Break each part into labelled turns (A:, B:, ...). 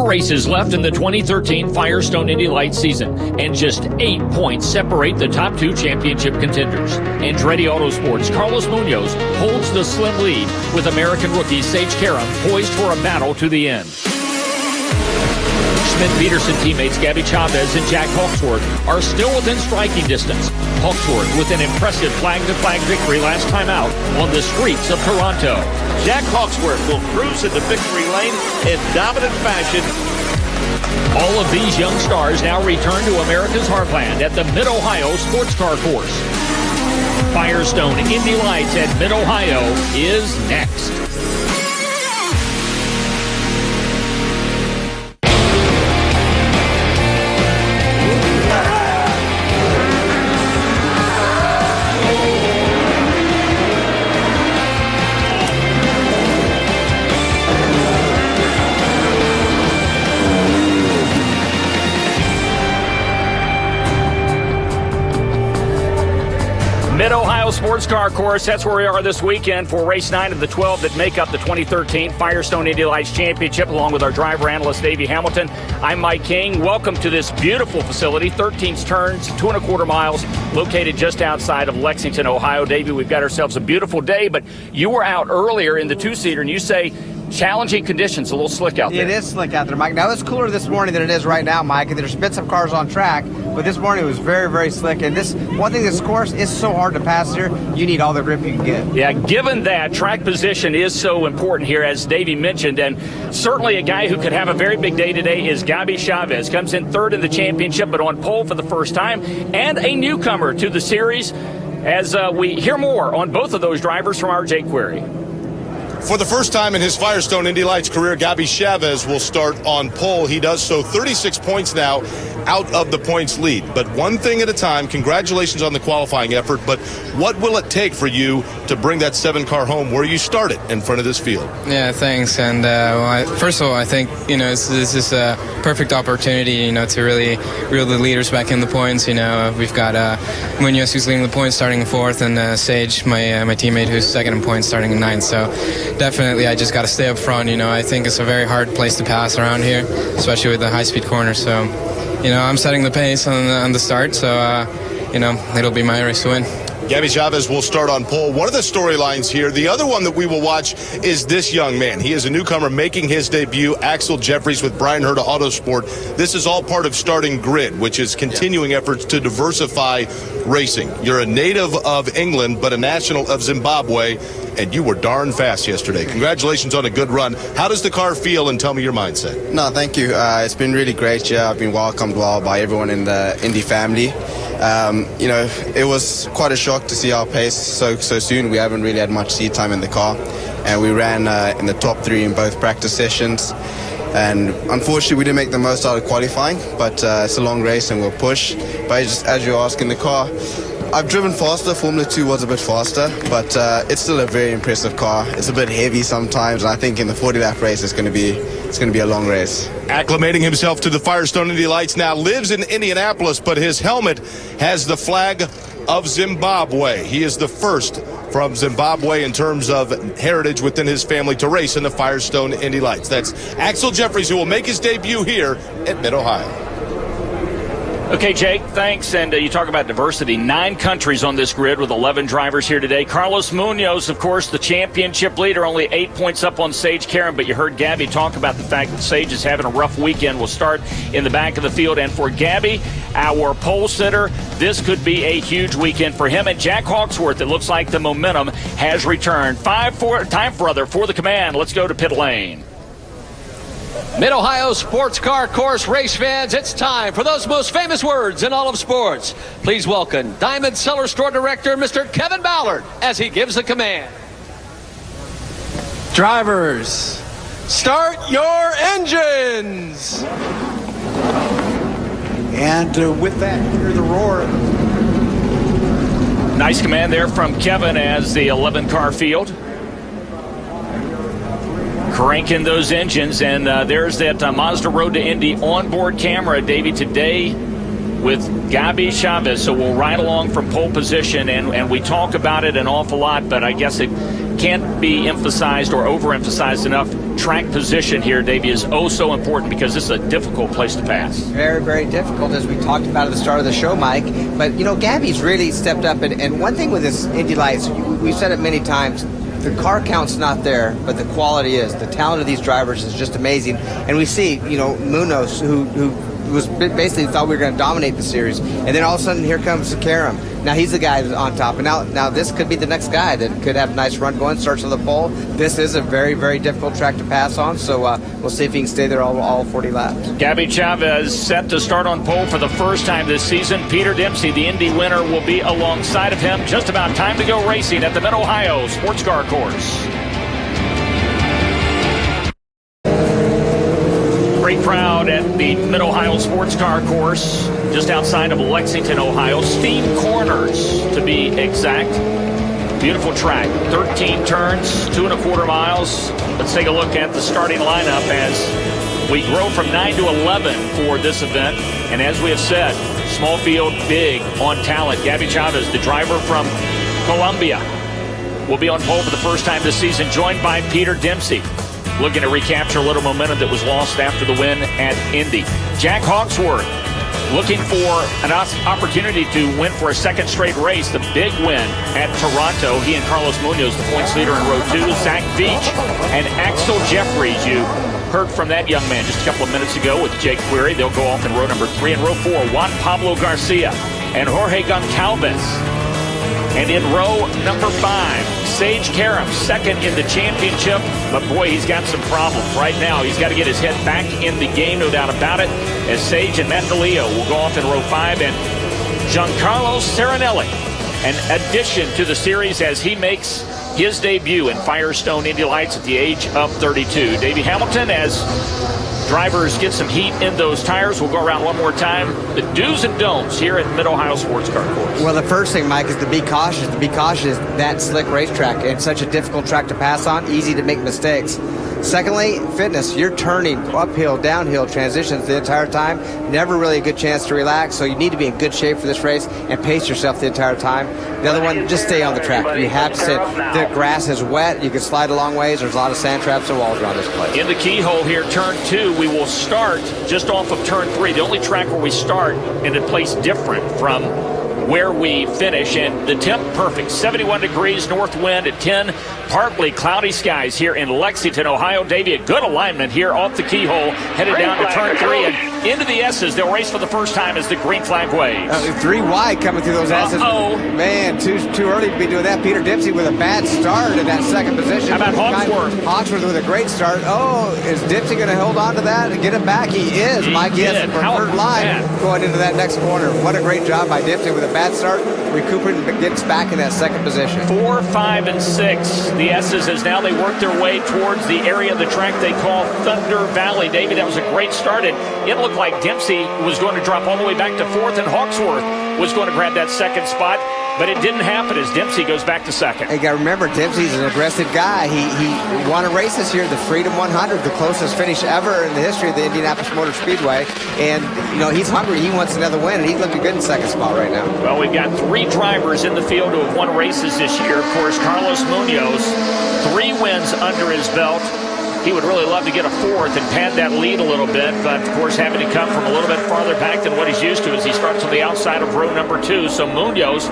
A: 4 races left in the 2013 Firestone Indy Lights season, and just 8 points separate the top 2 championship contenders. Andretti Autosports' Carlos Munoz holds the slim lead, with American rookie Sage Karam poised for a battle to the end. Smith-Peterson teammates Gabby Chavez and Jack Hawksworth are still within striking distance. Hawksworth with an impressive flag-to-flag victory last time out on the streets of Toronto.
B: Jack Hawksworth will cruise into victory lane in dominant fashion.
A: All of these young stars now return to America's heartland at the Mid-Ohio Sports Car Course. Firestone Indy Lights at Mid-Ohio is next. Mid-Ohio Sports Car Course, that's where we are this weekend for race 9 of the 12 that make up the 2013 Firestone Indy Lights Championship, along with our driver analyst, Davey Hamilton. I'm Mike King. Welcome to this beautiful facility, 13 turns, 2.25 miles, located just outside of Lexington, Ohio. Davey, we've got ourselves a beautiful day, but you were out earlier in the 2-seater, and you say challenging conditions, a little slick out there.
C: It is slick out there, Mike. Now, it's cooler this morning than it is right now, Mike, and there's been some cars on track, but this morning it was very, very slick. And this one thing, this course is so hard to pass here, you need all the grip you can get.
A: Yeah, given that, track position is so important here, as Davey mentioned, and certainly a guy who could have a very big day today is Gabby Chavez. Comes in third in the championship, but on pole for the first time, and a newcomer to the series, as we hear more on both of those drivers from our Jake Query.
D: For the first time in his Firestone Indy Lights career, Gabby Chavez will start on pole. He does so 36 points now out of the points lead. But one thing at a time, congratulations on the qualifying effort, but what will it take for you to bring that 7-car home where you started in front of this field?
E: Yeah, thanks. And first of all, I think, this is a perfect opportunity, to really reel the leaders back in the points. We've got Munoz, who's leading the points, starting in 4th, and Sage, my teammate, who's second in points, starting in 9th. So definitely, I just got to stay up front. I think it's a very hard place to pass around here, especially with the high-speed corner. So, I'm setting the pace on the start. So, it'll be my race to win.
D: Gabby Chavez will start on pole. One of the storylines here, the other one that we will watch is this young man. He is a newcomer making his debut, Axel Jeffries with Brian Herta Autosport. This is all part of Starting Grid, which is continuing efforts to diversify racing. You're a native of England, but a national of Zimbabwe, and you were darn fast yesterday. Congratulations on a good run. How does the car feel, and tell me your mindset?
F: No, thank you. It's been really great. Yeah, I've been welcomed well by everyone in the Indy family. It was quite a shock to see our pace so soon. We haven't really had much seat time in the car, and we ran in the top 3 in both practice sessions. And unfortunately, we didn't make the most out of qualifying, but it's a long race and we'll push. But just as you ask in the car, I've driven faster. Formula 2 was a bit faster, but it's still a very impressive car. It's a bit heavy sometimes, and I think in the 40-lap race it's going to be a long race.
D: Acclimating himself to the Firestone Indy Lights now, lives in Indianapolis, but his helmet has the flag of Zimbabwe. He is the first from Zimbabwe in terms of heritage within his family to race in the Firestone Indy Lights. That's Axel Jeffries, who will make his debut here at Mid-Ohio.
A: Okay, Jake, thanks. And you talk about diversity. 9 countries on this grid with 11 drivers here today. Carlos Munoz, of course, the championship leader, only 8 points up on Sage Karam. But you heard Gabby talk about the fact that Sage is having a rough weekend. Will start in the back of the field. And for Gabby, our pole sitter, this could be a huge weekend for him. And Jack Hawksworth, it looks like the momentum has returned. Time for the command. Let's go to pit lane.
G: Mid-Ohio Sports Car Course race fans, it's time for those most famous words in all of sports. Please welcome Diamond Cellar Store Director, Mr. Kevin Ballard, as he gives the command.
H: Drivers, start your engines! And with that, hear the roar.
A: Nice command there from Kevin as the 11-car field cranking those engines, and there's that Mazda Road to Indy onboard camera, Davey, today with Gabby Chavez. So we'll ride along from pole position, and we talk about it an awful lot, but I guess it can't be emphasized or overemphasized enough. Track position here, Davey, is oh so important because this is a difficult place to pass.
C: Very, very difficult, as we talked about at the start of the show, Mike. But, you know, Gabby's really stepped up. And one thing with this Indy Lights, we've said it many times, the car count's not there, but the quality is. The talent of these drivers is just amazing. And we see, you know, Munoz, who was basically thought we were going to dominate the series. And then all of a sudden, here comes Karam. Now he's the guy that's on top. And now this could be the next guy that could have a nice run going, starts on the pole. This is a very, very difficult track to pass on. So we'll see if he can stay there all 40 laps.
A: Gabby Chavez set to start on pole for the first time this season. Peter Dempsey, the Indy winner, will be alongside of him. Just about time to go racing at the Mid-Ohio Sports Car Course. Great crowd at the Mid-Ohio Sports Car Course, just outside of Lexington, Ohio. Steam Corners, to be exact. Beautiful track. 13 turns, 2.25 miles. Let's take a look at the starting lineup as we grow from 9 to 11 for this event. And as we have said, small field, big on talent. Gabby Chavez, the driver from Colombia, will be on pole for the first time this season, joined by Peter Dempsey, looking to recapture a little momentum that was lost after the win at Indy. Jack Hawksworth looking for an opportunity to win for a second straight race. The big win at Toronto. He and Carlos Munoz, the points leader in row 2. Zach Veach and Axel Jeffries. You heard from that young man just a couple of minutes ago with Jake Query. They'll go off in row number 3. And row 4, Juan Pablo Garcia and Jorge Goncalves. And in row number 5, Sage Karam, second in the championship. But boy, he's got some problems right now. He's got to get his head back in the game, no doubt about it, as Sage and Matt DeLeo will go off in row 5. And Giancarlo Serenelli, an addition to the series as he makes his debut in Firestone Indy Lights at the age of 32. Davey Hamilton, as drivers get some heat in those tires. We'll go around one more time. The do's and don'ts here at Mid-Ohio Sports Car Course.
C: Well, the first thing, Mike, is to be cautious. To be cautious, that slick racetrack. It's such a difficult track to pass on, easy to make mistakes. Secondly, fitness. You're turning uphill, downhill transitions the entire time. Never really a good chance to relax, so you need to be in good shape for this race and pace yourself the entire time. The other one, just stay on the track. You have to sit. The grass is wet. You can slide a long ways. There's a lot of sand traps and walls around this place.
A: In the keyhole here, turn 2, we will start just off of turn 3. The only track where we start in a place different from where we finish, and the temp perfect. 71 degrees, north wind at 10. Partly cloudy skies here in Lexington, Ohio. Davey, a good alignment here off the keyhole, headed down to turn 3 and into the S's. They'll race for the first time as the green flag waves.
C: 3 wide coming through those S's. Man, too early to be doing that. Peter Dempsey with a bad start in that second position.
A: How about Hawksworth?
C: Hawksworth with a great start. Oh, is Dempsey going to hold on to that and get it back? He is. Mike, he has the preferred line going into that next corner. What a great job by Dempsey with a bad start. Recuperating and gets back in that second position. 4, 5, and 6. The S's, as now they work their way towards the area of the track they call Thunder Valley. David, that was a great start. And it looked like Dempsey was going to drop all the way back to 4th, and Hawksworth was going to grab that second spot. But it didn't happen as Dempsey goes back to second. You got to remember, Dempsey's an aggressive guy. He won a race this year, the Freedom 100, the closest finish ever in the history of the Indianapolis Motor Speedway. And, you know, he's hungry. He wants another win, and he's looking good in second spot right now. Well, we've got 3 drivers in the field who have won races this year. Of course, Carlos Munoz, 3 wins under his belt. He would really love to get a 4th and pad that lead a little bit, but of course having to come from a little bit farther back than what he's used to as he starts on the outside of row number 2. So Munoz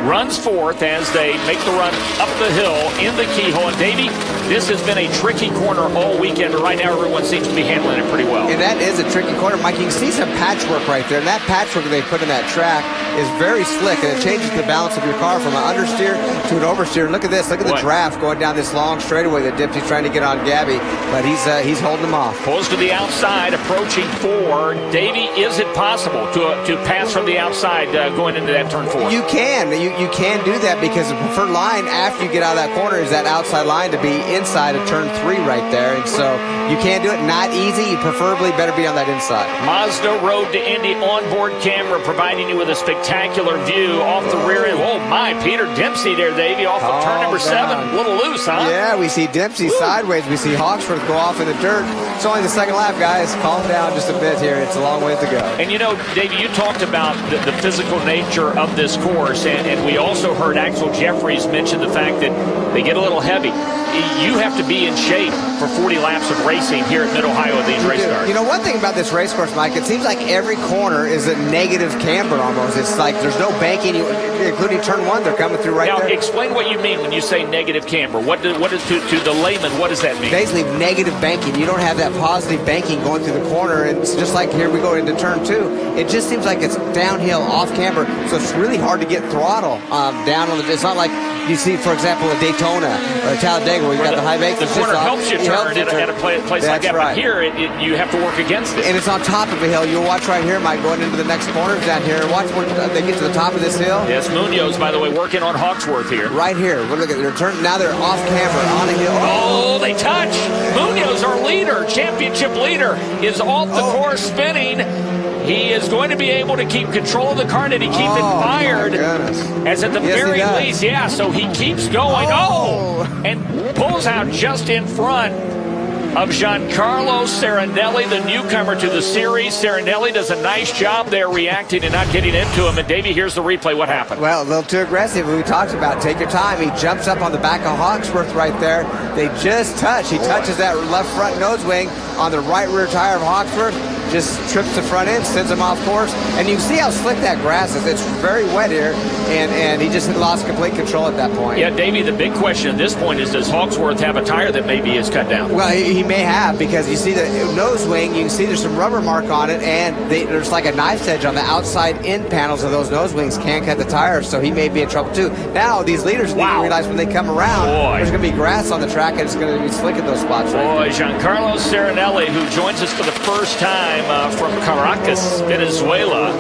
C: runs 4th as they make the run up the hill in the keyhole. And Davey, this has been a tricky corner all weekend, but right now everyone seems to be handling it pretty well. And that is a tricky corner, Mike. You can see some patchwork right there, and that patchwork they put in that track is very slick, and it changes the balance of your car from an understeer to an oversteer. Look at this. Look at the draft going down this long straightaway that Dempsey's trying to get on Gabby, but he's holding them off. Pulls to the outside, approaching 4. Davey, is it possible to pass from the outside going into that turn 4? You can. You can do that because the preferred line after you get out of that corner is that outside line to be inside of turn 3 right there, and so you can do it. Not easy. You preferably better be on that inside. Mazda Road to Indy onboard camera providing you with a spectacular view off the rear end. Oh my, Peter Dempsey there, Davey, off of turn number 7. A little loose, huh? Yeah, we see Dempsey sideways. We see Hawksworth go off in the dirt. It's only the second lap, guys. Calm down just a bit here. It's a long way to go. And you know, Davey, you talked about the physical nature of this course, and
A: we also heard Axel Jeffries mention the fact that they get a little heavy. You have to be in shape for 40 laps of racing here at Mid-Ohio at these race cars.
C: You know, one thing about this race course, Mike, it seems like every corner is a negative camber almost. It's like there's no banking, including turn 1. They're coming through right there.
A: Now, explain what you mean when you say negative camber. What is to the layman, what does that mean?
C: Basically, negative banking. You don't have that positive banking going through the corner. And it's just like here we go into turn 2. It just seems like it's downhill, off camber, so it's really hard to get throttle down on the. It's not like you see, for example, a Daytona or a Talladega where you got the high bank.
A: The corner helps you turn at a place like that,
C: right.
A: But here you have to work against it.
C: And it's on top of a hill. You'll watch right here, Mike, going into the next corners down here. Watch when they get to the top of this hill.
A: Yes, Munoz, by the way, working on Hawksworth here.
C: Right here. Look at their turn. Now they're off camber on a hill.
A: Oh, they touch. Munoz, our leader, championship leader, is off the course spinning. He is going to be able to keep control of the car. Did he keep it fired? As at the very least, yeah. So he keeps going. And pulls out just in front of Giancarlo Serinelli, the newcomer to the series. Serinelli does a nice job there reacting and not getting into him. And Davey, here's the replay. What happened?
C: Well, a little too aggressive. We talked about take your time. He jumps up on the back of Hawksworth right there. They just touch. He touches that left front nose wing on the right rear tire of Hawksworth. Just trips the front end, sends him off course. And you can see how slick that grass is. It's very wet here, and he just lost complete control at that point.
A: Yeah, Davey, the big question at this point is, does Hawksworth have a tire that maybe is cut down?
C: Well, he may have, because you see the nose wing, you can see there's some rubber mark on it, and there's like a knife's edge on the outside end panels of those nose wings. Can't cut the tires, so he may be in trouble too. Now, these leaders need to realize when they come around, there's going to be grass on the track, and it's going to be slick in those spots right there.
A: Giancarlo Serinelli, who joins us for the first time from Caracas, Venezuela,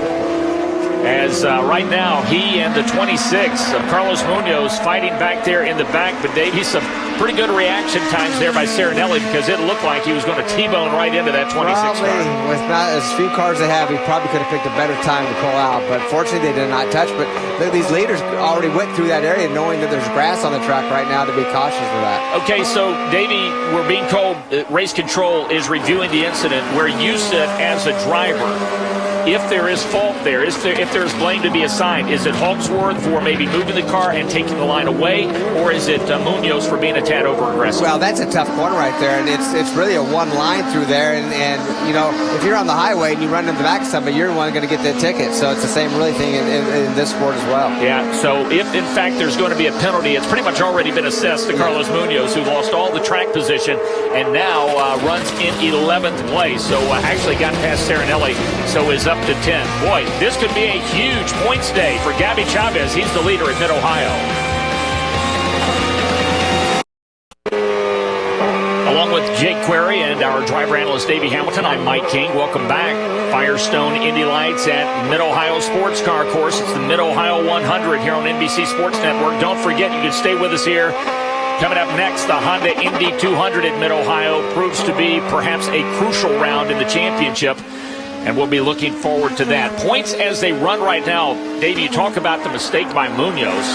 A: as right now he and the 26 of Carlos Munoz fighting back there in the back. But Davey, some pretty good reaction times there by Serinelli, because it looked like he was going to T-bone right into that 26
C: car. With not as few cars they have, he probably could have picked a better time to pull out, but fortunately they did not touch. But these leaders already went through that area knowing that there's grass on the track right now, to be cautious of that.
A: Okay, so Davey, we're being told race control is reviewing the incident where you sit as a driver. If there is fault there, if there's blame to be assigned, is it Hawksworth for maybe moving the car and taking the line away, or is it Munoz for being a tad over aggressive?
C: Well, that's a tough corner right there, and it's really a one line through there, and you know, if you're on the highway and you run in the back of somebody, you're the one going to get the ticket. So it's the same really thing in this sport as well.
A: Yeah, so if in fact there's going to be a penalty, it's pretty much already been assessed to Carlos Munoz, who lost all the track position and now runs in 11th place. So actually got past Serinelli, so is up to 10. Boy, this could be a huge points day for Gabby Chavez. He's the leader at Mid-Ohio. Along with Jake Query and our driver analyst Davey Hamilton, I'm Mike King. Welcome back. Firestone Indy Lights at Mid-Ohio Sports Car Course. It's the Mid-Ohio 100 here on NBC Sports Network. Don't forget, you can stay with us here. Coming up next, the Honda Indy 200 at Mid-Ohio proves to be perhaps a crucial round in the championship, and we'll be looking forward to that. Points as they run right now. Dave, you talk about the mistake by Munoz.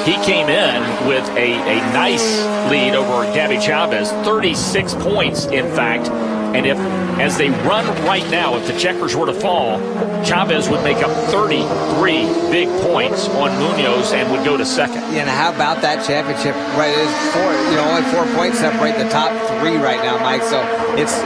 A: He came in with a nice lead over Gabby Chavez, 36 points, in fact. And if, as they run right now, if the checkers were to fall, Chavez would make up 33 big points on Munoz and would go to second.
C: Yeah, and how about that championship? Right, it's only 4 points separate the top three right now, Mike. So it's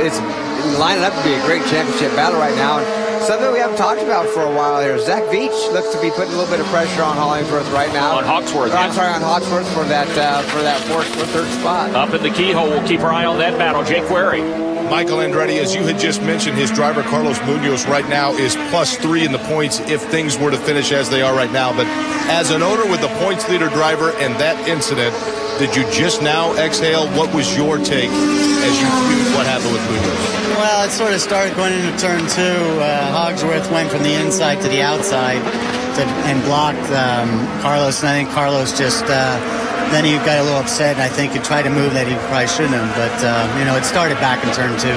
C: lining up to be a great championship battle right now. And something we haven't talked about for a while here. Zach Veach looks to be putting a little bit of pressure on Hollingsworth right now.
A: On Hawksworth.
C: I'm sorry, on Hawksworth for that third spot.
A: Up in the keyhole, we'll keep our eye on that battle. Jake Query.
D: Michael Andretti, as you had just mentioned, his driver Carlos Munoz right now is +3 in the points if things were to finish as they are right now. But as an owner with the points leader driver and that incident, did you just now exhale? What was your take as you viewed what happened with Munoz?
I: Well, it sort of started going into turn two. Hawksworth went from the inside to the outside and blocked Carlos, and I think Carlos just then he got a little upset, and I think he tried to move that he probably shouldn't have. But it started back in turn two.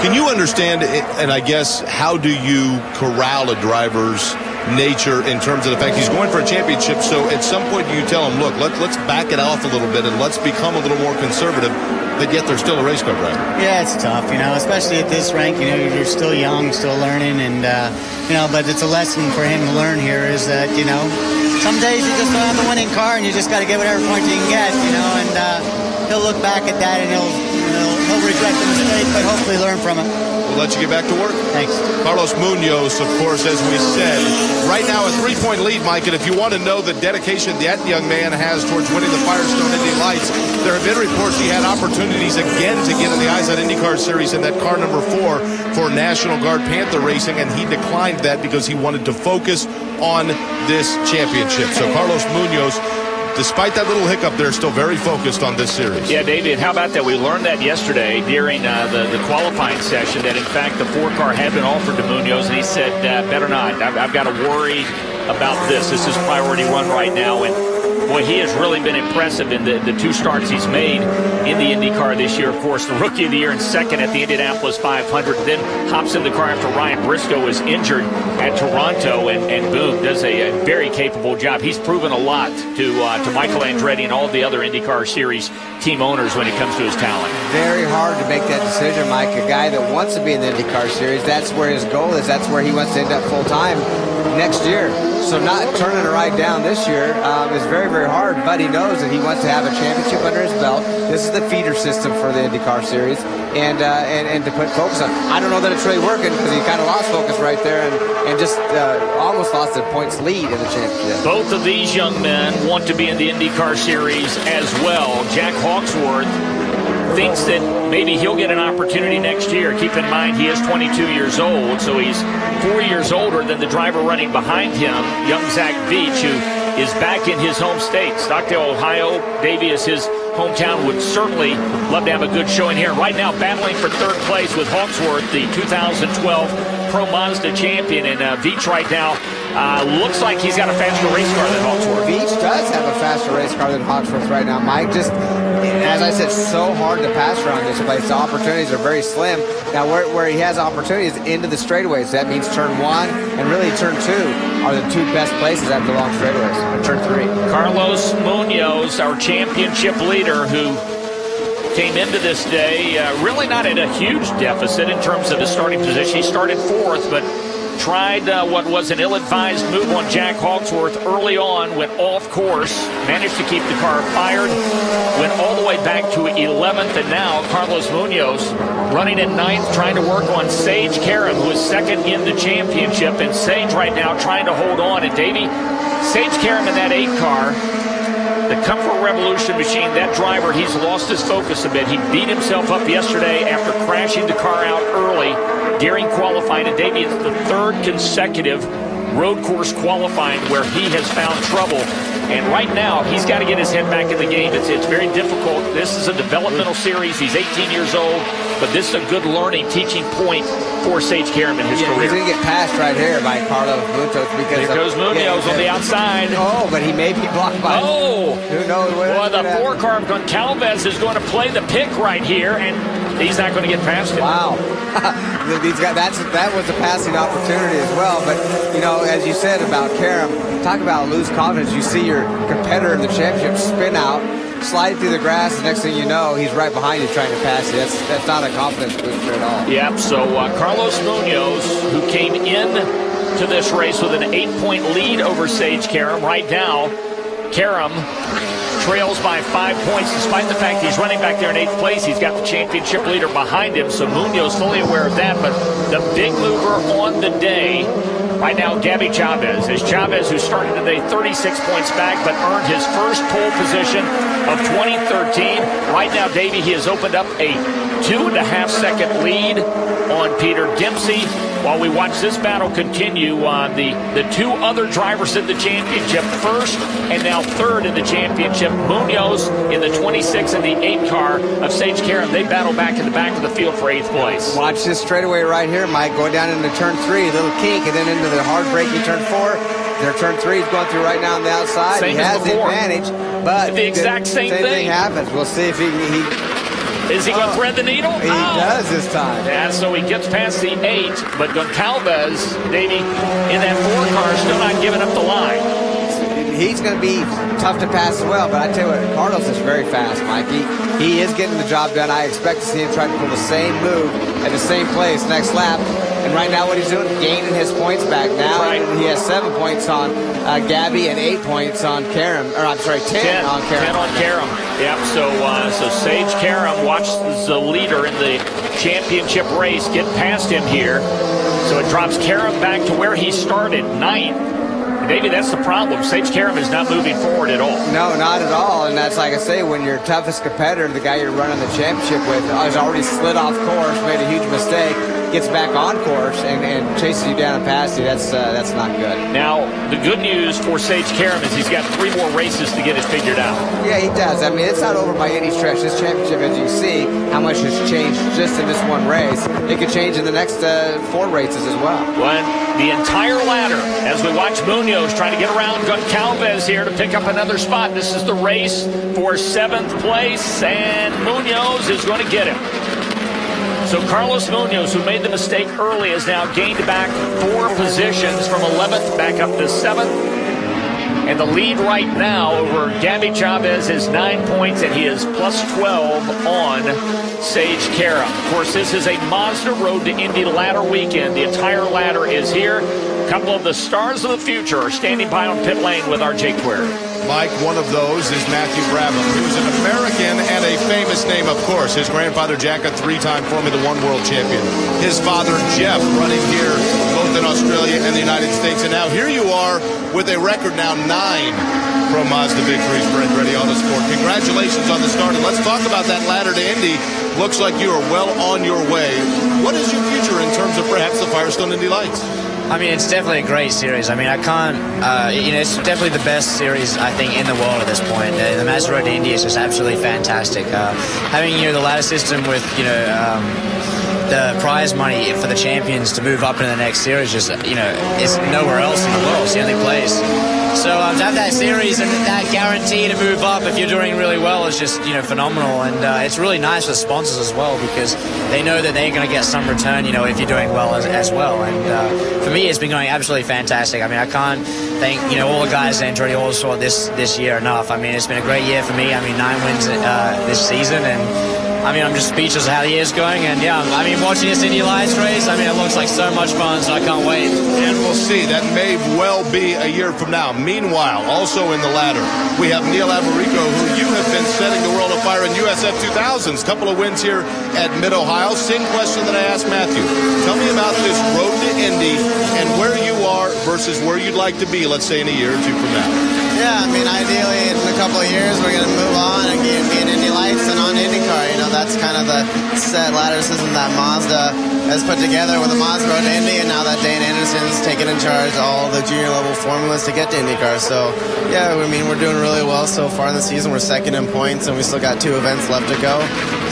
D: Can you understand, and I guess, how do you corral a driver's nature in terms of the fact he's going for a championship? So at some point you tell him, look, let's back it off a little bit and let's become a little more conservative, but yet they're still a race car driver.
I: Yeah, it's tough, especially at this rank. You're still young, still learning, and but it's a lesson for him to learn here is that some days you just don't have the winning car, and you just got to get whatever points you can get, you know. And he'll look back at that, and he'll regret the mistake, but hopefully learn from it.
D: We'll let you get back to work.
I: Thanks.
D: Carlos Munoz, of course, as we said, right now a 3-point lead, Mike. And if you want to know the dedication that young man has towards winning the Firestone Indy Lights, there have been reports he had opportunities again to get in the IZOD IndyCar Series in that car number 4 for National Guard Panther Racing, and he declined that because he wanted to focus on this championship. So Carlos Munoz, despite that little hiccup, they're still very focused on this series.
A: Yeah, David, how about that? We learned that yesterday during the qualifying session that, in fact, the 4-car had been offered to Munoz, and he said, better not. I've got to worry about this. This is priority one right now. And, boy, he has really been impressive in the 2 starts he's made in the IndyCar this year. Of course, the Rookie of the Year and second at the Indianapolis 500. Then hops in the car after Ryan Briscoe was injured at Toronto, and boom, does a very capable job. He's proven a lot to Michael Andretti and all the other IndyCar Series team owners when it comes to his talent.
C: Very hard to make that decision, Mike. A guy that wants to be in the IndyCar Series, that's where his goal is. That's where he wants to end up full-time next year. So not turning a ride down this year is very, very hard, but he knows that he wants to have a championship under his belt. This is the feeder system for the IndyCar Series, and to put focus on. I don't know that it's really working because he kind of lost focus right there and just almost lost a points lead in the championship.
A: Both of these young men want to be in the IndyCar Series as well. Jack Hawksworth thinks that maybe he'll get an opportunity next year. Keep in mind, he is 22 years old, so he's 4 years older than the driver running behind him, young Zach Veach, who is back in his home state. Stockdale, Ohio. Davie is his hometown. Would certainly love to have a good showing here. Right now, battling for 3rd place with Hawksworth, the 2012 Pro Mazda champion. And Veach right now looks like he's got a faster race car than Hawksworth.
C: Veach does have a faster race car than Hawksworth right now, Mike. Just, as I said, so hard to pass around this place. The opportunities are very slim. Now, where he has opportunities into the straightaways. That means turn 1 and really turn 2 are the 2 best places after long straightaways. Or turn 3.
A: Carlos Munoz, our championship leader, who came into this day really not at a huge deficit in terms of the starting position. He started 4th, but tried what was an ill-advised move on Jack Hawksworth early on, went off course, managed to keep the car fired, went all the way back to 11th, and now Carlos Munoz running in 9th, trying to work on Sage Karam, who is 2nd in the championship, and Sage right now trying to hold on. And Davey, Sage Karam in that 8 car, the Comfort Revolution machine, that driver, he's lost his focus a bit. He beat himself up yesterday after crashing the car out early during qualifying. And Davey, it's the 3rd consecutive road course qualifying where he has found trouble. And right now, he's got to get his head back in the game. It's very difficult. This is a developmental series. He's 18 years old, but this is a good learning, teaching point for Sage Karam in his career.
C: He's going to get passed right here by Carlos Munoz. Because
A: here goes Munoz on the outside.
C: Oh, but he may be blocked by...
A: Oh!
C: Who knows?
A: Well, the 4-car Goncalves is going to play the pick right here, and he's not going to get past him.
C: Wow. That was a passing opportunity as well. But, you know, as you said about Karam, talk about lose confidence. You see your competitor in the championship spin out, slide through the grass, the next thing you know, he's right behind you trying to pass you. That's not a confidence booster at all.
A: Yep, so Carlos Munoz, who came in to this race with an 8-point lead over Sage Karam. Right now, Karam trails by 5 points, despite the fact he's running back there in 8th place. He's got the championship leader behind him, so Munoz fully aware of that. But the big mover on the day right now, Gabby Chavez. As Chavez, who started today 36 points back, but earned his first pole position of 2013. Right now, Davey, he has opened up a 2.5-second lead on Peter Dempsey. While we watch this battle continue, the 2 other drivers in the championship, 1st and now 3rd in the championship, Munoz in the 26 and the 8 car of Sage Karam, they battle back in the back of the field for 8th place.
C: Watch this straightaway right here, Mike, going down into turn 3, a little kink, and then into the hard braking turn 4. Their turn 3 is going through right now on the outside.
A: Same
C: he has the advantage, but
A: the exact same thing
C: happens. We'll see if he
A: is he going to thread the needle?
C: He does this time.
A: Yeah, so he gets past the 8, but Goncalves, Davey, in that 4 car, still not giving up the line.
C: He's going to be tough to pass as well, but I tell you what, Carlos is very fast, Mike. He is getting the job done. I expect to see him try to pull the same move at the same place next lap, And right now what he's doing, gaining his points back. Now he has 7 points on Gabby and 8 points on Karam. Or I'm sorry, 10 on Karam.
A: 10 on Karam. Yep, so Sage Karam watches the leader in the championship race get past him here. So it drops Karam back to where he started, 9th. Maybe that's the problem. Sage Karam is not moving forward at all.
C: No, not at all. And that's like I say, when your toughest competitor, the guy you're running the championship with, has already slid off course, made a huge mistake, gets back on course and chases you down and past you, that's not good.
A: Now, the good news for Sage Karam is he's got 3 more races to get it figured out.
C: Yeah, he does. I mean, it's not over by any stretch. This championship, as you see, how much has changed just in this one race. It could change in the next 4 races as well.
A: Well, the entire ladder, as we watch Munoz trying to get around Goncalves here to pick up another spot. This is the race for 7th place, and Munoz is going to get him. So Carlos Munoz, who made the mistake early, has now gained back 4 positions from 11th back up to 7th. And the lead right now over Gabby Chavez is 9 points, and he is plus 12 on Sage Karam. Of course, this is a Mazda Road to Indy ladder weekend. The entire ladder is here. A couple of the stars of the future are standing by on pit lane with our Jake Query.
D: Mike, one of those is Matthew Brabham, who's an American and a famous name, of course. His grandfather, Jack, a 3-time Formula One world champion. His father, Jeff, running here both in Australia and the United States. And now here you are with a record now 9 from Mazda victories for Andretti Autosport. Congratulations on the start. And let's talk about that ladder to Indy. Looks like you are well on your way. What is your future in terms of perhaps the Firestone Indy Lights?
J: I mean, it's definitely a great series. I mean, I can't, it's definitely the best series, I think, in the world at this point. The Mazda Road to Indy is just absolutely fantastic. Having, the ladder system with, the prize money for the champions to move up into the next series just, it's nowhere else in the world. It's the only place. So to have that series and that guarantee to move up if you're doing really well is just, phenomenal. And it's really nice for the sponsors as well because they know that they're going to get some return, if you're doing well as well. And for me, it's been going absolutely fantastic. I mean, I can't thank, all the guys that Andretti Autosport this year enough. I mean, it's been a great year for me. I mean, 9 wins this season, and I mean, I'm just speechless of how the year's going. And yeah, I mean, watching this Indy Lights race, I mean, it looks like so much fun, so I can't wait.
D: And we'll see. That may well be a year from now. Meanwhile, also in the ladder, we have Neil Alberico, who you have been setting the world afire in USF 2000s. Couple of wins here at Mid-Ohio. Same question that I asked Matthew. Tell me about this road to Indy and where you are versus where you'd like to be, let's say, in a year or 2 from now.
K: Yeah, I mean, ideally in a couple of years we're going to move on and be in Indy Lights and on IndyCar. That's kind of the set ladder system that Mazda has put together with the Mazda Road to Indy, and now that Dane Anderson's taken in charge of all the junior level formulas to get to IndyCar. So, yeah, I mean, we're doing really well so far in the season. We're second in points, and we still got 2 events left to go.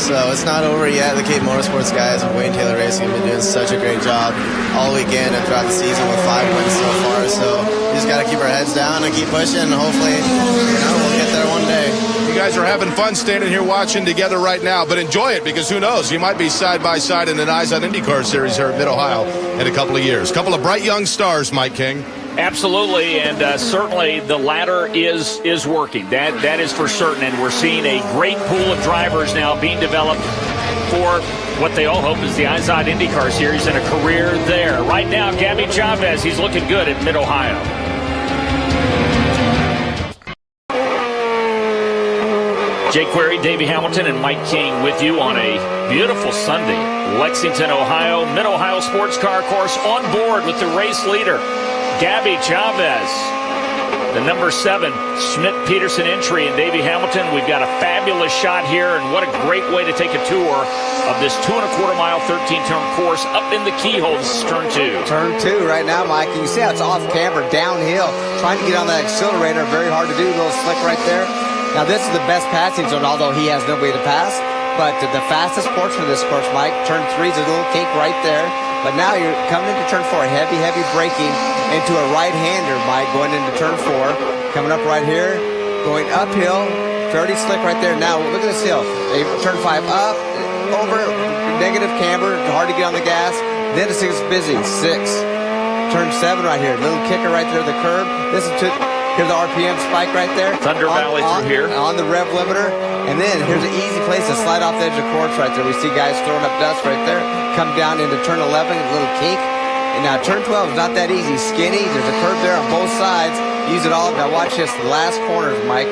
K: So it's not over yet. The Cape Motorsports guys with Wayne Taylor Racing have been doing such a great job all weekend and throughout the season with 5 wins so far. So we just got to keep our heads down and keep pushing, and hopefully, we'll get there one day.
D: You guys are having fun standing here watching together right now, but enjoy it because who knows, you might be side by side in an Eyes on IndyCar series here at Mid-Ohio in a couple of years. Couple of bright young stars, Mike King.
A: Absolutely, and certainly the ladder is working. That is for certain, and we're seeing a great pool of drivers now being developed for what they all hope is the IZOD IndyCar Series and a career there. Right now, Gabby Chavez, he's looking good at Mid-Ohio. Jake Query, Davey Hamilton, and Mike King with you on a beautiful Sunday. Lexington, Ohio, Mid-Ohio Sports Car Course on board with the race leader, Gabby Chavez. The number 7 Schmidt-Peterson entry, and Davey Hamilton, we've got a fabulous shot here, and what a great way to take a tour of this 2.25 mile, 13-turn course up in the keyhole. This is turn 2.
C: Turn 2 right now, Mike. You see how it's off camber, downhill, trying to get on that accelerator. Very hard to do, a little slick right there. Now, this is the best passing zone, although he has nobody to pass. But the fastest portion of this course, Mike, turn 3 is a little kink right there. But now you're coming into turn 4, heavy braking into a right-hander, Mike, going into turn 4. Coming up right here, going uphill, fairly slick right there. Now, look at this hill. Turn 5 up, over, negative camber, hard to get on the gas. Then it's busy, 6. Turn 7 right here, little kicker right there, the curb. This is to... Here's the RPM spike right there.
A: Thunder Valley through here.
C: On the rev limiter. And then here's an easy place to slide off the edge of the course right there. We see guys throwing up dust right there. Come down into turn 11, a little kink. And now turn 12 is not that easy. Skinny, there's a curve there on both sides. Use it all. Now watch this, the last corners, Mike.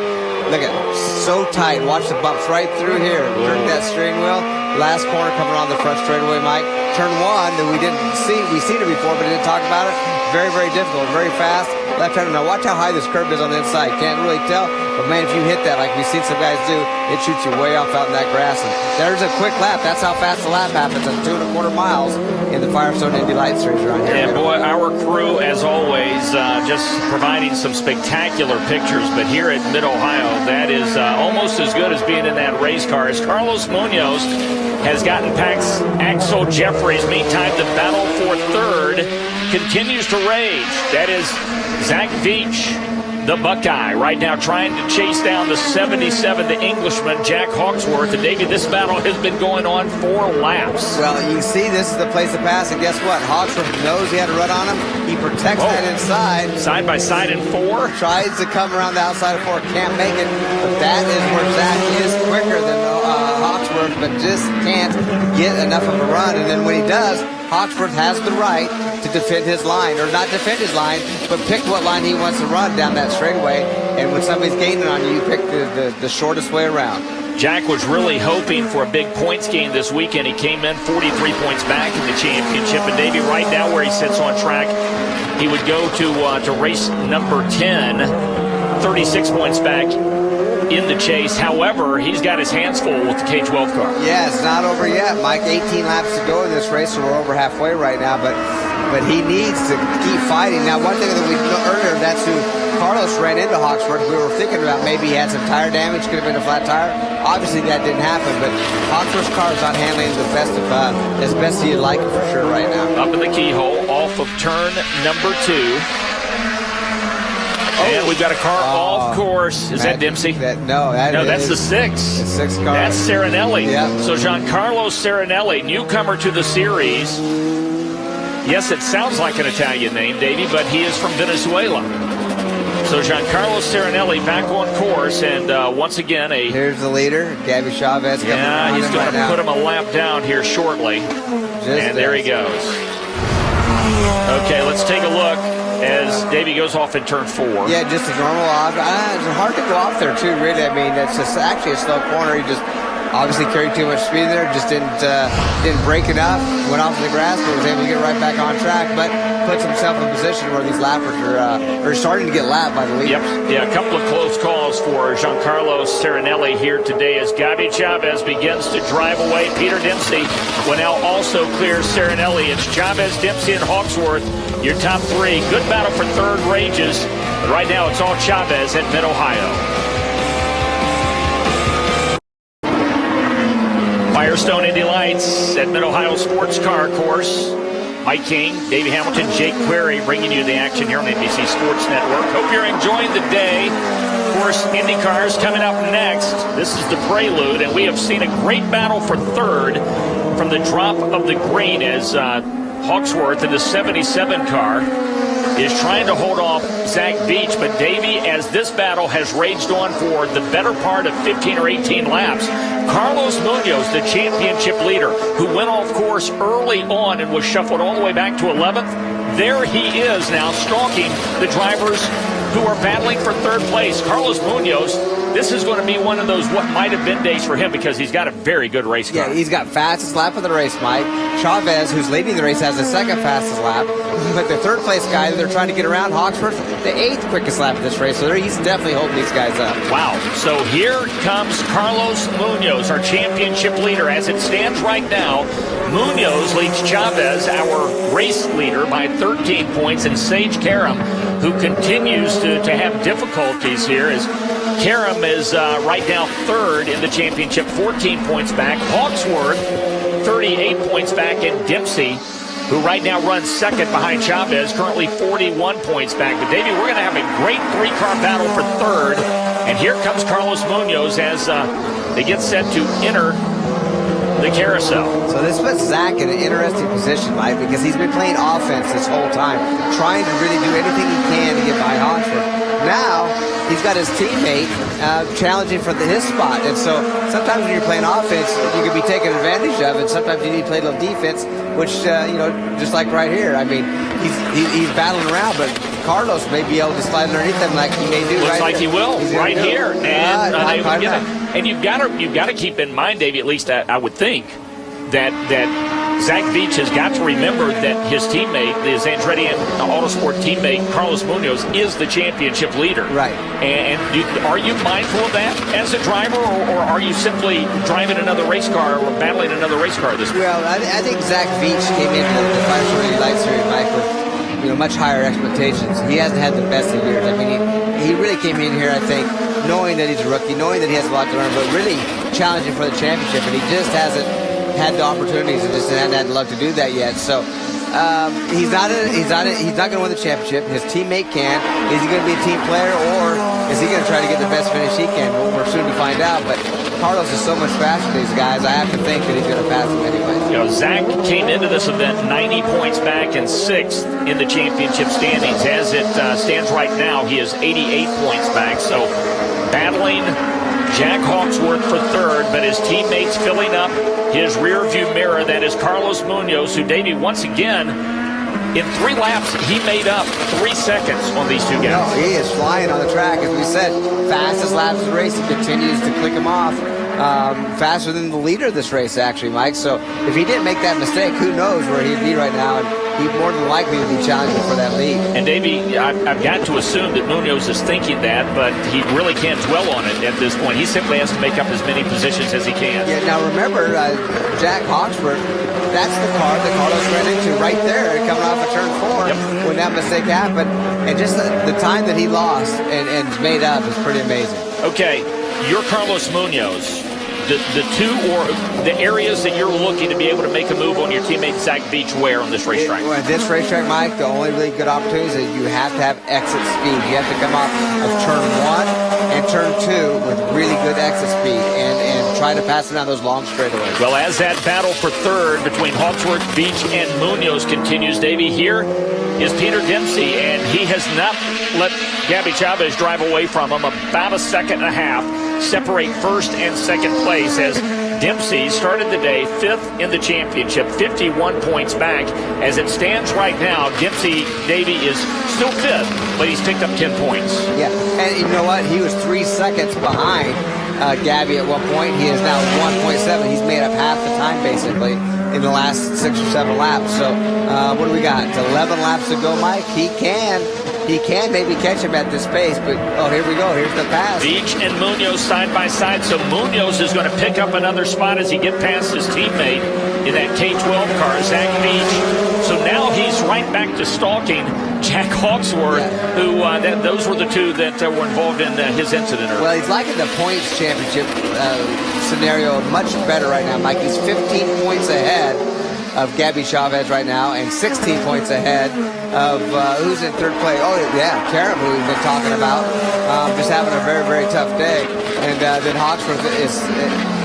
C: Look at it, so tight. Watch the bumps right through here. Turn that steering wheel. Last corner coming around the front straightaway, Mike. Turn 1 that we didn't see. We've seen it before, but didn't talk about it. Very, very difficult, very fast. Left-hander. Now watch how high this curve is on the inside. Can't really tell, but man, if you hit that like we've seen some guys do, it shoots you way off out in that grass. And there's a quick lap. That's how fast the lap happens at 2 1/4 miles in the Firestone Indy Light Series around here.
A: And boy, our crew, as always, just providing some spectacular pictures. But here at Mid-Ohio, that is almost as good as being in that race car. As Carlos Munoz has gotten past Axel Jeffries. Meantime, the battle for third continues to rage. That is Zach Veach, the Buckeye, right now trying to chase down the 77, the Englishman, Jack Hawksworth. And David, this battle has been going on 4 laps.
C: Well, you see this is the place to pass, and guess what? Hawksworth knows he had to run on him. He protects that inside.
A: Side by side in 4.
C: Tries to come around the outside of 4, can't make it. But that is where Zach is quicker than Hawksworth, but just can't get enough of a run. And then when he does, Hawksworth has the right to defend his line, or not defend his line, but pick what line he wants to run down that straightaway. And when somebody's gaining on you, you pick the shortest way around.
A: Jack was really hoping for a big points gain this weekend. He came in 43 points back in the championship. And Davey, right now where he sits on track, he would go to race number 10, 36 points back in the chase. However, he's got his hands full with the K12 car.
C: Yeah, it's not over yet, Mike. 18 laps to go in this race, so we're over halfway right now. But he needs to keep fighting. Now, one thing that we know earlier, that's who Carlos ran into Hawksworth. We were thinking about maybe he had some tire damage, could have been a flat tire. Obviously, that didn't happen, but Hawksworth's car is not handling the best of as best he'd like it for sure right now.
A: Up in the keyhole, off of turn number 2. And we've got a car off course. Is that Dempsey?
C: No,
A: that's the 6.
C: The 6 car.
A: That's Serenelli.
C: Yeah.
A: So Giancarlo Serenelli, newcomer to the series. Yes, it sounds like an Italian name, Davey, but he is from Venezuela. So Giancarlo Serenelli back on course, and once again
C: here's the leader, Gabby Chavez.
A: Yeah, he's going to put him a lap down here shortly. And there he goes. Okay, let's take a look as Davey goes off in turn 4.
C: Yeah, just a normal off. It's hard to go off there too, really. I mean, that's just actually a slow corner. He just obviously carried too much speed there. Just didn't break enough. Went off in the grass, but was able to get right back on track. But puts himself in a position where these lappers are starting to get lapped by the leaders.
A: Yep. Yeah, a couple of close calls for Giancarlo Serenelli here today as Gabi Chavez begins to drive away. Peter Dempsey will now also clear Serenelli. It's Chavez, Dempsey, and Hawksworth, your top 3. Good battle for third rages. But right now it's all Chavez at Mid-Ohio. Firestone Indy Lights at Mid-Ohio Sports Car Course. Mike King, Davey Hamilton, Jake Query bringing you the action here on the NBC Sports Network. Hope you're enjoying the day. Of course, Indy cars coming up next. This is the prelude, and we have seen a great battle for third from the drop of the green as Hawksworth in the 77 car is trying to hold off Zach Veach. But Davey, as this battle has raged on for the better part of 15 or 18 laps, Carlos Munoz, the championship leader, who went off course early on and was shuffled all the way back to 11th, there he is now stalking the drivers who are battling for third place. Carlos Munoz, this is going to be one of those what might have been days for him because he's got a very good race car.
C: Yeah, he's got fastest lap of the race, Mike. Chavez, who's leading the race, has the second fastest lap. But the third place guy that they're trying to get around, Hawksworth, the 8th quickest lap of this race. So he's definitely holding these guys up.
A: Wow. So here comes Carlos Munoz, our championship leader. As it stands right now, Munoz leads Chavez, our race leader, by 13 points, and Sage Karam, who continues to have difficulties here, as Karam is right now third in the championship, 14 points back. Hawksworth, 38 points back, and Dempsey, who right now runs second behind Chavez, currently 41 points back. But, Davey, we're going to have a great 3-car battle for third. And here comes Carlos Munoz as they get set to enter the carousel.
C: So this puts Zach in an interesting position, Mike, because he's been playing offense this whole time, trying to really do anything he can to get by Hawksworth. now he's got his teammate challenging for his spot. And so sometimes when you're playing offense, you can be taken advantage of, and sometimes you need to play a little defense, which, just like right here. I mean, he's battling around, but Carlos may be able to slide underneath him like he may do.
A: Looks
C: right
A: like
C: here.
A: he will right here. And unable to get it.
C: Right.
A: And you've got to keep in mind, Davey, at least I would think, that Zach Veach has got to remember that his teammate, his Andretti and Autosport teammate, Carlos Munoz, is the championship leader.
C: Right.
A: And are you mindful of that as a driver, or are you simply driving another race car or battling another race car this week?
C: Well, I think Zach Veach came into the Firestone Light Series, Mike, with much higher expectations. He hasn't had the best of years. I mean, he really came in here, I think, knowing that he's a rookie, knowing that he has a lot to learn, but really challenging for the championship, and he just hasn't had the opportunities and just hasn't had the luck to do that yet. So he's not going to win the championship. His teammate can. Is he going to be a team player, or is he going to try to get the best finish he can? Well, we're soon to find out. But Carlos is so much faster than these guys. I have to think that he's going to pass them anyway.
A: Zach came into this event 90 points back and 6th in the championship standings. As it stands right now, he is 88 points back. So battling Jack Hawksworth for 3rd, but his teammates filling up his rear view mirror. That is Carlos Munoz, who, Davey, once again, in 3 laps, he made up 3 seconds on these two guys.
C: No, he is flying on the track. As we said, fastest laps of the race. He continues to click him off. Faster than the leader of this race, actually, Mike. So if he didn't make that mistake, who knows where he'd be right now. And he more than likely would be challenging for that lead.
A: And, Davey, I've got to assume that Munoz is thinking that, but he really can't dwell on it at this point. He simply has to make up as many positions as he can.
C: Yeah, now remember, Jack Hawksworth, that's the car that Carlos ran into right there coming off of turn 4 when that mistake happened. And just the time that he lost and made up is pretty amazing.
A: Okay, you're Carlos Munoz. The two or the areas that you're looking to be able to make a move on your teammate Zach Veach where on this racetrack?
C: Well, this racetrack, Mike, the only really good opportunity is that you have to have exit speed. You have to come off of turn 1 and turn 2 with really good exit speed and try to pass it down those long straightaways.
A: Well, as that battle for 3rd between Hawksworth, Veach, and Munoz continues, Davey, here is Peter Dempsey, and he has not let Gabby Chavez drive away from him. About a second and a half separate 1st and 2nd place, as Dempsey started the day 5th in the championship, 51 points back. As it stands right now, Dempsey, Davey, is still 5th, but he's picked up 10 points.
C: Yeah, and you know what? He was 3 seconds behind Gabby at one point. He is now 1.7. He's made up half the time, basically, in the last 6 or 7 laps. So what do we got? 11 laps to go, Mike. He can maybe catch him at this pace, but here we go. Here's the pass.
A: Veach and Munoz side by side. So Munoz is going to pick up another spot as he gets past his teammate in that K-12 car, Zach Veach. So now he's right back to stalking Jack Hawksworth, who those were the two that were involved in his incident earlier.
C: Well, he's liking the points championship scenario much better right now, Mike. He's 15 points ahead of Gabby Chavez right now, and 16 points ahead of who's in 3rd place. Oh, yeah, Karam, who we've been talking about, just having a very, very tough day. And then Hawksworth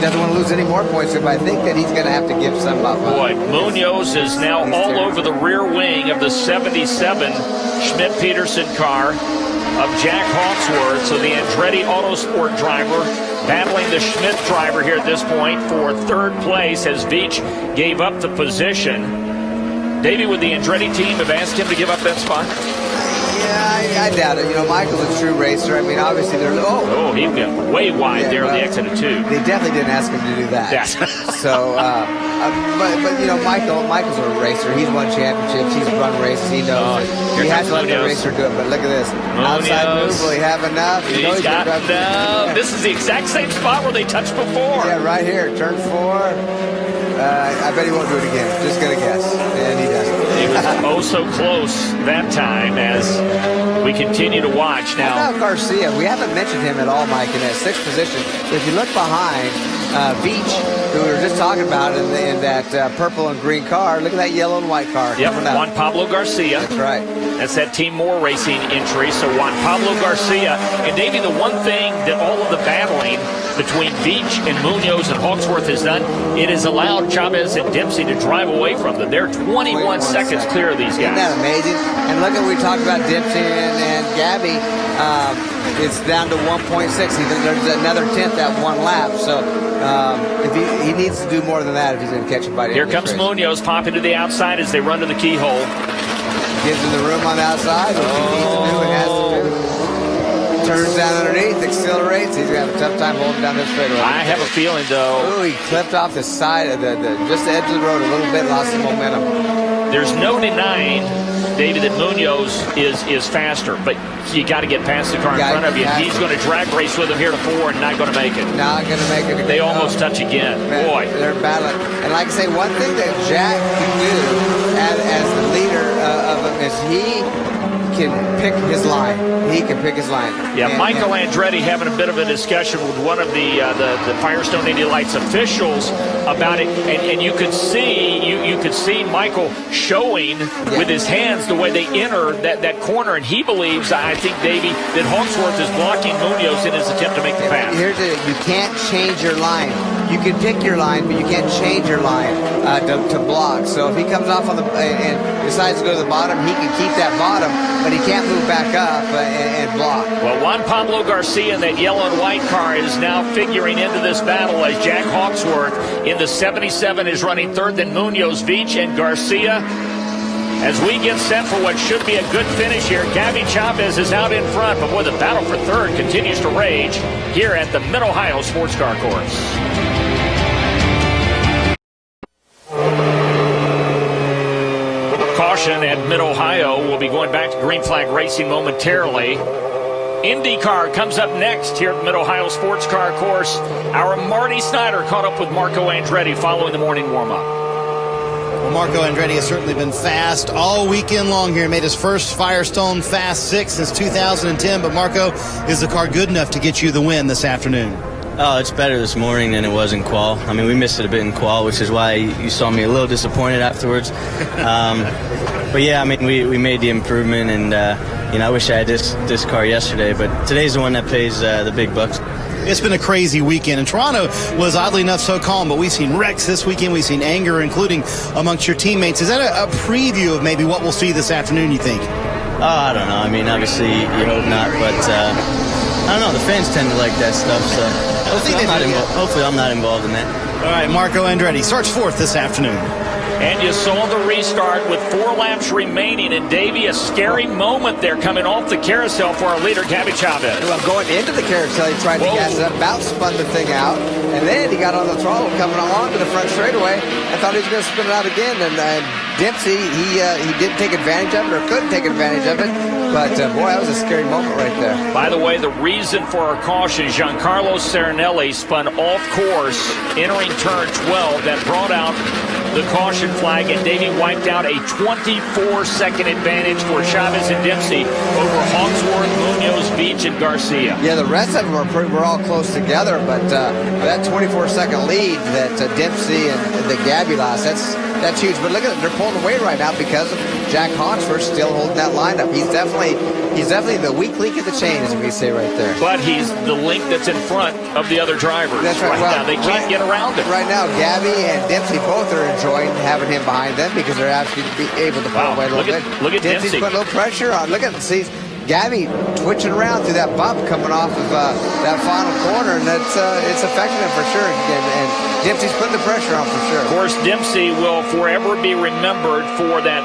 C: doesn't want to lose any more points, but I think that he's going to have to give some up.
A: Boy, Munoz is now all over the rear wing of the 77 Schmidt-Peterson car of Jack Hawksworth. So the Andretti Autosport driver battling the Schmidt driver here at this point for 3rd place as Veach gave up the position. Davey, would the Andretti team have asked him to give up that spot?
C: Yeah, I doubt it. Michael's a true racer. I mean, obviously they're...
A: Oh, he went way wide there on the exit of 2.
C: They definitely didn't ask him to do that.
A: Yeah.
C: So, Michael's a racer. He's won championships. He's run races. He knows it. He has to let the racer do it. But look at this. Outside move. Will he have enough?
A: He's got enough. This is the exact same spot where they touched before.
C: Yeah, right here. Turn 4. I bet he won't do it again. Just going to guess. And he doesn't.
A: He was so close that time as we continue to watch now.
C: How about Garcia? We haven't mentioned him at all, Mike, in that 6th position. If you look behind, Beach, who we were just talking about in that purple and green car. Look at that yellow and white car.
A: Yep, Juan Pablo Garcia.
C: That's right.
A: That's that Team Moore Racing entry. So Juan Pablo Garcia. And Davey, the one thing that all of the battling between Beach and Munoz and Hawksworth has done, it has allowed Chavez and Dempsey to drive away from them. They're 21 seconds clear of these guys.
C: Isn't that amazing? And look at we talked about Dempsey and Gabby. It's down to 1.6. There's another tenth that one lap. So if he needs to do more than that if he's going to catch a bite.
A: Here comes Munoz popping to the outside as they run to the keyhole.
C: Gives him the room on the outside, which he needs to do and has to do. Turns down underneath, accelerates. He's going to have a tough time holding down this straightaway.
A: I have a feeling, though.
C: Oh, he clipped off the side of just the edge of the road a little bit, lost some momentum.
A: There's no denying, David, that Munoz is faster, but you got to get past the car in front of you. He's going to drag race with him here to 4 and not going to make it.
C: Not going to make it again.
A: They almost touch again.
C: Man,
A: boy.
C: They're battling. And like I say, one thing that Jack can do as the leader of them is he can pick his line. He can pick his line.
A: Yeah, Michael Andretti having a bit of a discussion with one of the Firestone Indy Lights officials about it, and you could see you could see Michael showing with his hands the way they enter that corner, and he believes, I think, Davey, that Hawksworth is blocking Munoz in his attempt to make the pass.
C: You can't change your line. You can pick your line, but you can't change your line to block. So if he comes off on and decides to go to the bottom, he can keep that bottom, but he can't move back up and block.
A: Well, Juan Pablo Garcia in that yellow and white car is now figuring into this battle as Jack Hawksworth in the 77 is running third, then Munoz, Beach, and Garcia. As we get set for what should be a good finish here, Gabby Chavez is out in front, but boy, the battle for third continues to rage here at the Mid-Ohio Sports Car Course. Caution at Mid-Ohio. We'll be going back to green flag racing momentarily. IndyCar comes up next here at the Mid-Ohio Sports Car Course. Our Marty Snyder caught up with Marco Andretti following the morning warm-up.
L: Well, Marco Andretti has certainly been fast all weekend long here. Made his first Firestone Fast 6 since 2010. But, Marco, is the car good enough to get you the win this afternoon?
M: Oh, it's better this morning than it was in qual. I mean, we missed it a bit in qual, which is why you saw me a little disappointed afterwards. But, yeah, I mean, we made the improvement, and, I wish I had this car yesterday. But today's the one that pays the big bucks.
L: It's been a crazy weekend, and Toronto was oddly enough so calm, but we've seen wrecks this weekend. We've seen anger, including amongst your teammates. Is that a preview of maybe what we'll see this afternoon, you think?
M: Oh, I don't know. I mean, obviously, you hope not, but I don't know. The fans tend to like that stuff, so hopefully I'm not involved in that.
L: All right, Marco Andretti starts fourth this afternoon.
A: And you saw the restart with 4 laps remaining. And, Davey, a scary moment there coming off the carousel for our leader, Gabby Chavez.
C: Well, going into the carousel, he tried to gas it up, about spun the thing out, and then he got on the throttle coming on to the front straightaway. I thought he was going to spin it out again, and Dempsey, he didn't take advantage of it or couldn't take advantage of it. But, boy, that was a scary moment right there.
A: By the way, the reason for our caution, Giancarlo Serenelli spun off course entering turn 12. That brought out the caution flag, and Davey wiped out a 24-second advantage for Chavez and Dempsey over Hawksworth, Munoz, Beach, and Garcia.
C: Yeah, the rest of them were all close together, but that 24-second lead that Dempsey and the Gabby lost, that's huge. But look at it, they're pulling away right now because of Jack Hawksworth still holding that lineup. He's definitely the weak link in the chain, as we say right there.
A: But he's the link that's in front of the other drivers.
C: That's right.
A: Now. They can't get around it.
C: Right now, Gabby and Dempsey both are enjoying having him behind them because they're actually able to pull away a little bit.
A: Look at
C: Dempsey's
A: Dempsey.
C: putting a little pressure on. Look at see Gabby twitching around through that bump coming off of that final corner, and it's affecting him for sure. And Dempsey's putting the pressure on for sure.
A: Of course, Dempsey will forever be remembered for that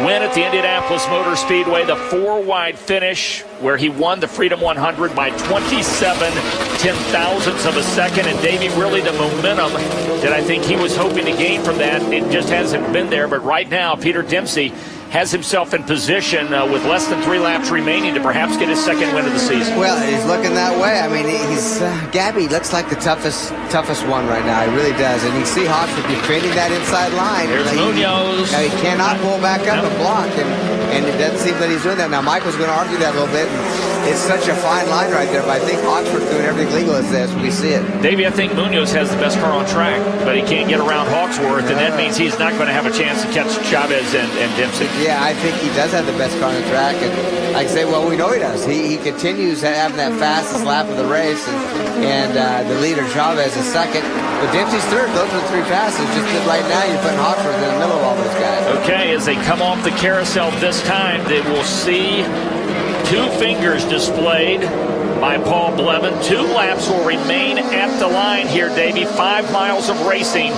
A: win at the Indianapolis Motor Speedway, the 4-wide finish where he won the Freedom 100 by 27 ten-thousandths of a second. And Davey, really the momentum that I think he was hoping to gain from that, it just hasn't been there. But right now, Peter Dempsey has himself in position with less than 3 laps remaining to perhaps get his second win of the season.
C: Well, he's looking that way. I mean, Gabby looks like the toughest one right now. He really does. And you see Hawksworth defending that inside line.
A: There's Munoz.
C: He cannot pull back up and block, and it doesn't seem that he's doing that. Now, Michael's going to argue that a little bit. it's such a fine line right there, but I think Hawksworth's doing everything legal as this. We see it.
A: Davey, I think Munoz has the best car on track, but he can't get around Hawksworth, and that means he's not going to have a chance to catch Chavez and Dempsey.
C: Yeah, I think he does have the best car on the track, and like I say, well, we know he does. He continues having that fastest lap of the race, and the leader, Chavez, is second. But Dempsey's third. Those are the three fastest. Just that right now, you're putting Hawksworth in the middle of all those guys.
A: Okay, as they come off the carousel this time, they will see 2 fingers displayed by Paul Blevin. 2 laps will remain at the line here, Davey. 5 miles of racing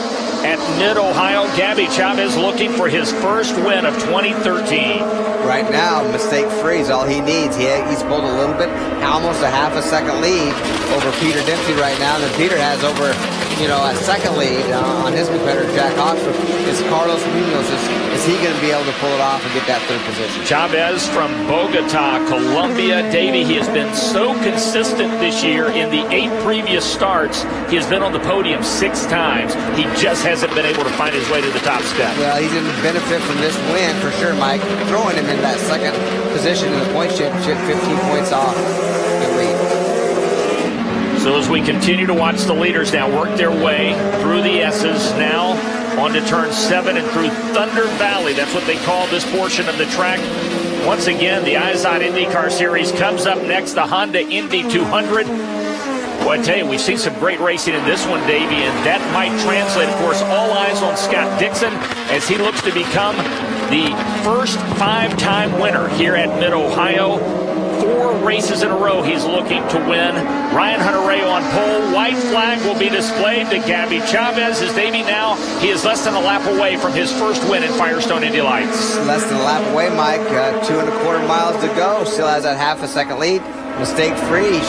A: at Mid-Ohio. Gabby Chavez looking for his first win of 2013.
C: Right now, mistake-free is all he needs. He's pulled a little bit, almost a half a second lead over Peter Dempsey right now. And then Peter has over, a second lead on his competitor, Jack Hawksworth. Is Carlos Munoz. Is he going to be able to pull it off and get that third position?
A: Chavez from Bogota, Colombia. Davey, he has been so consistent this year. In the 8 previous starts, he has been on the podium 6 times. He just hasn't been able to find his way to the top step.
C: Well, he's going to benefit from this win for sure, Mike. Throwing him in that second position in the points championship, 15 points off the lead.
A: So as we continue to watch the leaders now work their way through the S's, now on to turn 7 and through Thunder Valley. That's what they call this portion of the track. Once again, the Eyes on IndyCar Series comes up next, the Honda Indy 200. Well, I tell you, we've seen some great racing in this one, Davey, and that might translate, of course, all eyes on Scott Dixon as he looks to become the first 5-time winner here at Mid-Ohio. 4 races in a row he's looking to win. Ryan Hunter-Reay on pole. White flag will be displayed to Gabby Chavez. As Davey now, he is less than a lap away from his first win in Firestone Indy Lights.
C: Less than a lap away, Mike. 2 1/4 miles to go. Still has that half a second lead. Mistake-free. He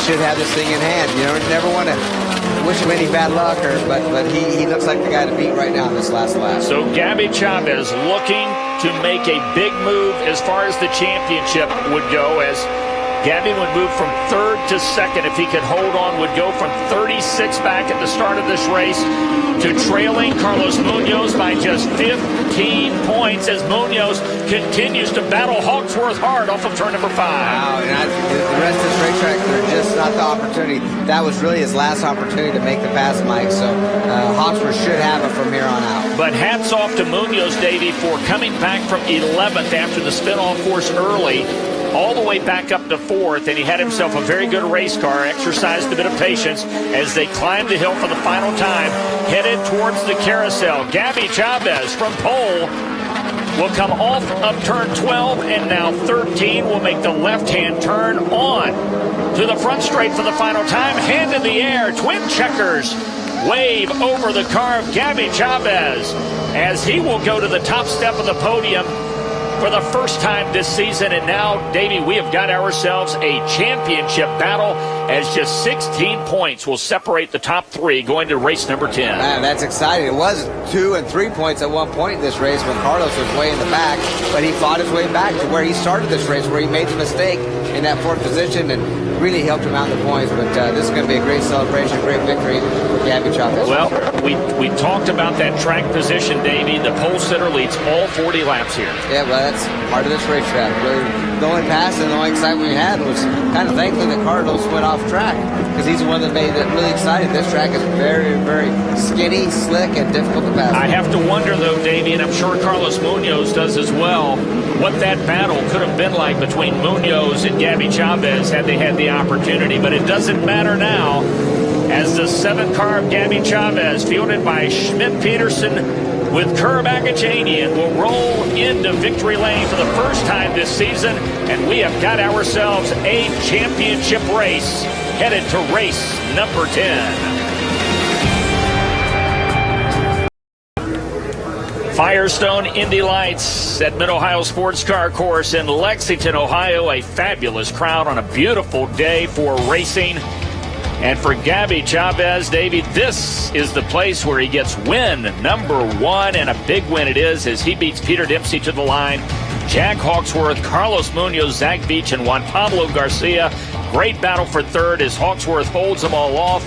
C: should have this thing in hand. You never want to wish him any bad luck, but he looks like the guy to beat right now in this last lap.
A: So Gabby Chavez looking to make a big move as far as the championship would go, as Gabby would move from 3rd to 2nd if he could hold on, would go from 36 back at the start of this race to trailing Carlos Munoz by just 15 points as Munoz continues to battle Hawksworth hard off of turn number 5.
C: Wow, and the rest of this racetrack, they're just not the opportunity. That was really his last opportunity to make the pass, Mike, so Hawksworth should have it from here on out.
A: But hats off to Munoz, Davey, for coming back from 11th after the spin-off course early, all the way back up to 4th, and he had himself a very good race car, exercised a bit of patience as they climbed the hill for the final time, headed towards the carousel. Gabby Chavez from pole will come off of turn 12, and now 13 will make the left-hand turn on to the front straight for the final time. Hand in the air, twin checkers wave over the car of Gabby Chavez as he will go to the top step of the podium for the first time this season. And now, Davey, we have got ourselves a championship battle as just 16 points will separate the top 3 going to race number 10.
C: Man, that's exciting. It was 2 and 3 points at one point in this race when Carlos was way in the back, but he fought his way back to where he started this race, where he made the mistake in that 4th position and really helped him out in the points. But this is going to be a great celebration, great victory for Gabby Chavez.
A: Well, we talked about that track position, Davey. The pole sitter leads all 40 laps here.
C: Yeah, well, that's part of this racetrack. Really, the only pass and the only excitement we had was kind of thankfully that Carlos went off track, because he's the one that made it really exciting. This track is very, very skinny, slick, and difficult to pass.
A: I have to wonder, though, Davey, and I'm sure Carlos Munoz does as well, what that battle could have been like between Munoz and Gabby Chavez had they had the opportunity. But it doesn't matter now, as the 7th car of Gabby Chavez, fielded by Schmidt-Peterson with Kerr Agajanian, will roll into victory lane for the first time this season, and we have got ourselves a championship race headed to race number 10. Firestone Indy Lights at Mid-Ohio Sports Car Course in Lexington, Ohio. A fabulous crowd on a beautiful day for racing. And for Gabby Chavez, Davey, this is the place where he gets win number 1, and a big win it is as he beats Peter Dempsey to the line. Jack Hawksworth, Carlos Munoz, Zach Beach, and Juan Pablo Garcia. Great battle for 3rd as Hawksworth holds them all off.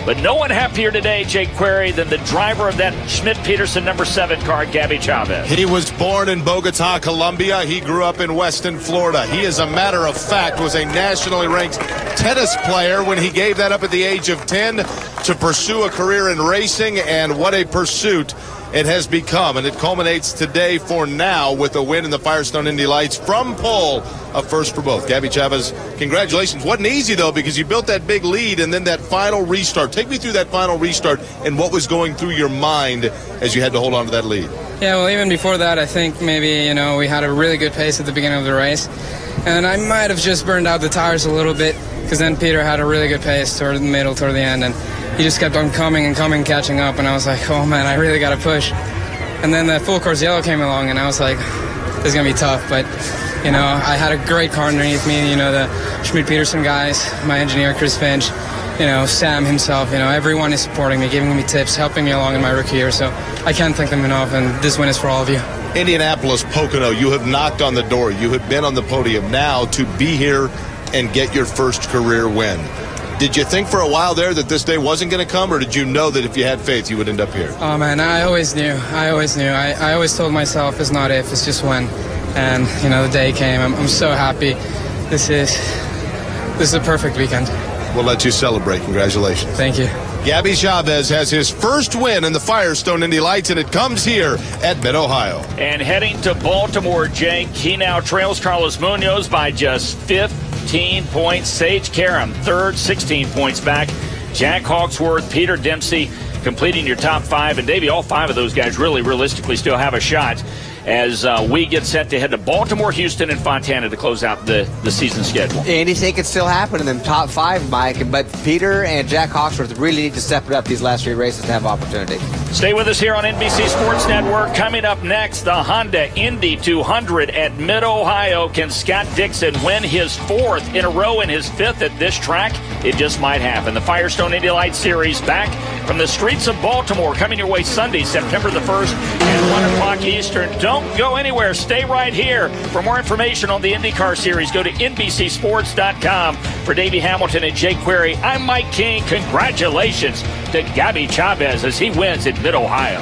A: But no one happier today, Jake Query, than the driver of that Schmidt-Peterson number 7 car, Gabby Chavez.
D: He was born in Bogota, Colombia. He grew up in Weston, Florida. He, as a matter of fact, was a nationally ranked tennis player when he gave that up at the age of 10 to pursue a career in racing, and what a pursuit it has become. And it culminates today for now with a win in the Firestone Indy Lights from pole, a first for both. Gabby Chavez, congratulations. Wasn't easy, though, because you built that big lead and then that final restart. Take me through that final restart and what was going through your mind as you had to hold on to that lead.
E: Yeah, well, even before that, I think maybe, we had a really good pace at the beginning of the race. And I might have just burned out the tires a little bit, because then Peter had a really good pace toward the middle, toward the end, and he just kept on coming and coming, catching up, and I was like, oh man, I really got to push. And then the full course yellow came along, and I was like, this is going to be tough, but, I had a great car underneath me, the Schmidt-Peterson guys, my engineer, Chris Finch, Sam himself, everyone is supporting me, giving me tips, helping me along in my rookie year, so I can't thank them enough, and this win is for all of you.
D: Indianapolis, Pocono, you have knocked on the door. You have been on the podium. Now to be here and get your first career win. Did you think for a while there that this day wasn't going to come, or did you know that if you had faith, you would end up here?
E: Oh, man, I always knew. I always told myself it's not if, it's just when. And, the day came. I'm so happy. This is a perfect weekend.
D: We'll let you celebrate. Congratulations.
E: Thank you.
D: Gabby Chavez has his first win in the Firestone Indy Lights, and it comes here at Mid-Ohio.
A: And heading to Baltimore, Jake, he now trails Carlos Munoz by just 15 points. Sage Karam, third, 16 points back. Jack Hawksworth, Peter Dempsey completing your top 5. And, Davey, all 5 of those guys really realistically still have a shot as we get set to head to Baltimore, Houston, and Fontana to close out the season schedule.
C: Anything could still happen in the top 5, Mike, but Peter and Jack Hawksworth really need to step it up these last 3 races to have opportunity.
A: Stay with us here on NBC Sports Network. Coming up next, the Honda Indy 200 at Mid-Ohio. Can Scott Dixon win his 4th in a row and his 5th at this track? It just might happen. The Firestone Indy Lights Series back from the streets of Baltimore, coming your way Sunday, September the 1st at 1 o'clock Eastern. Don't go anywhere. Stay right here. For more information on the IndyCar Series, go to NBCSports.com. For Davey Hamilton and Jake Query, I'm Mike King. Congratulations to Gabby Chavez as he wins at Mid-Ohio.